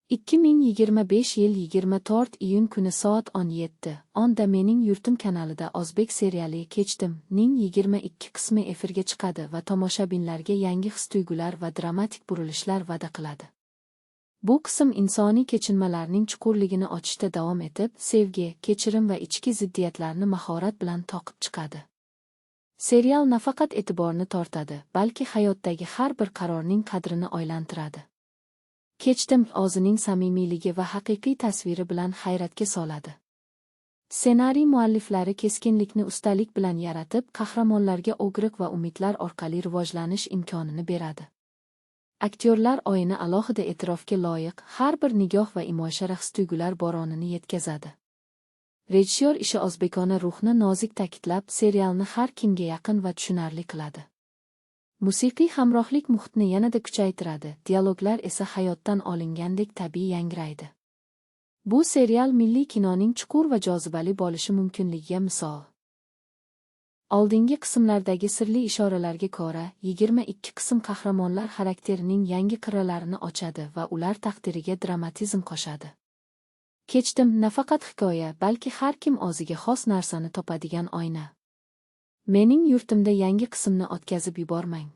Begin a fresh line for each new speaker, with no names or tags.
2025 yil 24 iyun kuni soat 17 onda Mening yurtim kanalida O'zbek seriali Kechdim ning 22 qismi efirga chiqadi va tomoshabinlarga yangi his-tuyg'ular va dramatik burilishlar va'da qiladi. Bu qism insoniy kechinmalarning chuqurligini ochishda davom etib, sevgi, kechirim va ichki ziddiyatlarni mahorat bilan toqib chiqadi. Serial nafaqat e'tiborni tortadi, balki hayotdagi har bir qarorning qadrini o'ylantiradi. Kechdim o'zining samimiyligi va haqiqiy tasviri bilan hayratga soladi. Ssenariy mualliflari keskinlikni ustalik bilan yaratib, qahramonlarga og'riq va umidlar orqali rivojlanish imkonini beradi. Aktyorlar o'yini alohida e'tirofga loyiq, har bir nigoh va imoshara his-tuyg'ular bo'ronini yetkazadi. Rejissyor ishi o'zbekona ruhni nozik ta'kidlab, serialni har kimga yaqin va tushunarli qiladi. Musiqiy hamrohlik muhitni yanada kuchaytiradi, dialoglar esa hayotdan olingandek tabiiy yangraydi. Bu serial milliy kinoning chuqur va jozibali bo'lishi mumkinligiga misol. Oldingi qismlardagi sirli ishoralarga ko'ra, 22 qism qahramonlar xarakterining yangi qirralarini ochadi va ular taqdiriga dramatizm qo'shadi. Kechdim nafaqat hikoya, balki har kim o'ziga xos narsani topadigan oyna. Mening yurtimda yangi qismni o'tkazib yubormang.